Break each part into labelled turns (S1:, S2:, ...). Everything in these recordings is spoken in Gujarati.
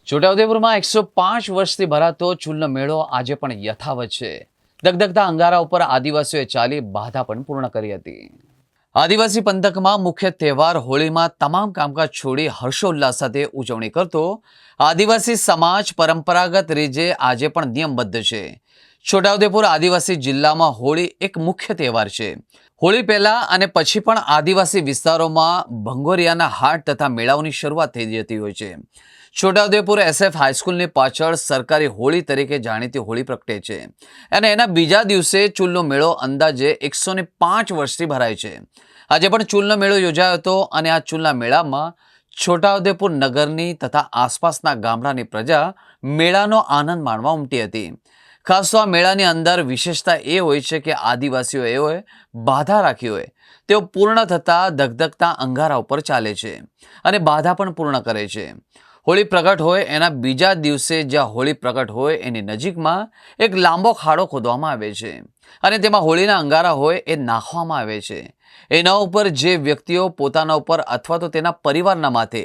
S1: છોટાઉદેપુરમાં 105 વર્ષથી ભરાતો ચૂલનો મેળો આજે પણ યથાવત છે। દગદગતા અંગારા ઉપર આદિવાસીઓએ ચાલી બાધા પણ પૂર્ણ કરી હતી। આદિવાસી પંથકમાં મુખ્ય તહેવાર હોળીમાં તમામ કામકાજ છોડી હર્ષોલ્લાસ સાથે ઉજવણી કરતો આદિવાસી સમાજ પરંપરાગત રીતે આજે પણ નિયમબદ્ધ છે। છોટાઉદેપુર આદિવાસી જિલ્લામાં હોળી એક મુખ્ય તહેવાર છે। હોળી પહેલા અને પછી પણ આદિવાસી વિસ્તારોમાં ભંગોરિયાના હાટ તથા મેળાઓની શરૂઆત થઈ જતી હોય છે। છોટાઉદેપુર SF હાઈસ્કૂલની પાછળ સરકારી હોળી તરીકે જાણીતી હોળી પ્રગટે છે અને એના બીજા દિવસે ચૂલનો મેળો અંદાજે 105 વર્ષથી ભરાય છે। આજે પણ ચૂલનો મેળો યોજાયો હતો અને આ ચૂલના મેળામાં છોટાઉદેપુર નગરની તથા આસપાસના ગામડાની પ્રજા મેળાનો આનંદ માણવા ઉમટી હતી। ખાસ તો આ મેળાની અંદર વિશેષતા એ હોય છે કે આદિવાસીઓએ બાધા રાખી હોય તેઓ પૂર્ણ થતાં દગદગતા અંગારા ઉપર ચાલે છે અને બાધા પણ પૂર્ણ કરે છે। હોળી પ્રગટ હોય એના બીજા દિવસે જ્યાં હોળી પ્રગટ હોય એની નજીકમાં એક લાંબો ખાડો ખોદવામાં આવે છે અને તેમાં હોળીના અંગારા હોય એ નાખવામાં આવે છે। એના ઉપર જે વ્યક્તિઓ પોતાના ઉપર અથવા તો તેના પરિવારના માથે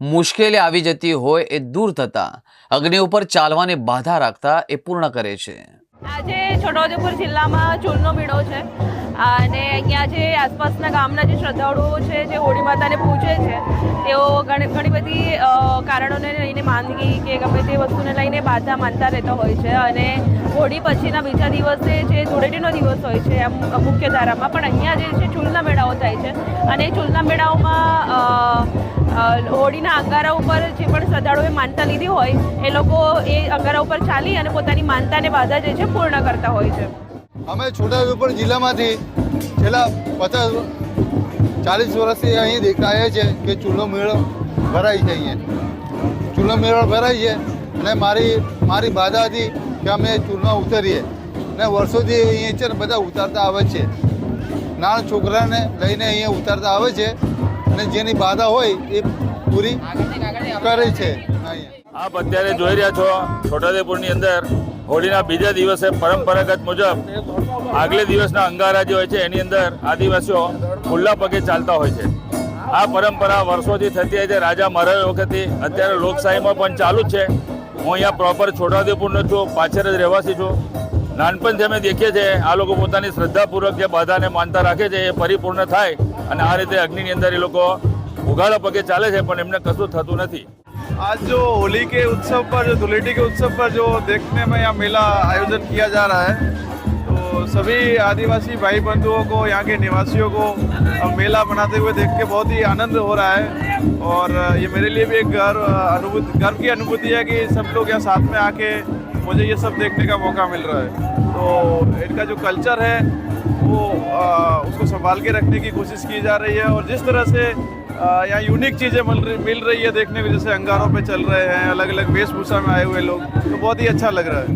S1: મુશ્કેલી આવી જતી હોય એ દૂર થતા અગ્નિ ઉપર ચાલવાની બાધા રાખતા એ પૂર્ણ કરે છે।
S2: આજે છોટાઉદેપુર જિલ્લામાં ચૂલનો મેળો છે અને અહીંયા જે આસપાસના ગામના જે શ્રદ્ધાળુઓ છે જે હોળી માતાને પૂજે છે તેઓ ઘણી બધી કારણોને લઈને માંદગી કે ગમે તે વસ્તુને લઈને બાધા માનતા રહેતા હોય છે અને હોળી પછીના બીજા દિવસે જે ધૂળેટીનો દિવસ હોય છે એમ મુખ્ય ધારામાં પણ અહીંયા જે છે ચૂલના મેળાઓ થાય છે અને એ ચૂલના મેળાઓમાં હોળીના અંગારા ઉપર જે પણ શ્રદ્ધાળુઓએ માનતા લીધી હોય એ લોકો એ અંગારા ઉપર ચાલી અને પોતાની માનતાને બાધા જે છે પૂર્ણ કરતા હોય છે।
S3: અમે છોટાઉદેપુર જિલ્લામાંથી છેલ્લા 40 વર્ષથી અહીં દેખાય છે કે ચૂલનો મેળો ભરાય છે। અહીંયા ચૂલનો મેળો ભરાય છે અને મારી બાધા હતી કે અમે ચૂલમાં ઉતરીએ અને વર્ષોથી અહીંયા છે ને બધા ઉતારતા આવે છે। નાના છોકરાને લઈને અહીંયા ઉતારતા આવે છે અને જેની બાધા હોય એ પૂરી કરે છે।
S4: આપ અત્યારે જોઈ રહ્યા છો છોટાઉદેપુરની અંદર હોળીના બીજા દિવસે પરંપરાગત મુજબ આગલે દિવસના અંગારા જે હોય છે એની અંદર આદિવાસીઓ ખુલ્લા પગે ચાલતા હોય છે। આ પરંપરા વર્ષોથી થતી હોય છે। રાજા મહારાજા વખતથી અત્યારે લોકશાહીમાં પણ ચાલુ જ છે। હું અહીંયા પ્રોપર છોટાઉદેપુરનો છું, પાછળ જ રહેવાસી છું। નાનપણથી અમે દેખીએ છીએ આ લોકો પોતાની શ્રદ્ધાપૂર્વક જે બાધાને માનતા રાખે છે એ પરિપૂર્ણ થાય અને આ રીતે અગ્નિની અંદર એ લોકો ઉઘાડા પગે ચાલે છે પણ એમને કશું થતું નથી।
S5: आज जो होली के उत्सव पर जो धुलेटी के उत्सव पर जो देखने में यहाँ मेला आयोजन किया जा रहा है तो सभी आदिवासी भाई बंधुओं को यहाँ के निवासियों को मेला बनाते हुए देख के बहुत ही आनंद हो रहा है और ये मेरे लिए भी एक गर्व की अनुभूति है कि सब लोग यहाँ साथ में आके मुझे ये सब देखने का मौका मिल रहा है। तो इनका जो कल्चर है वो उसको संभाल के रखने की कोशिश की जा रही है और जिस तरह से यहाँ यूनिक चीज़ें मिल रही है देखने को, जैसे अंगारों पे चल रहे हैं, अलग अलग वेशभूषा में आए हुए लोग, तो बहुत ही अच्छा लग रहा है।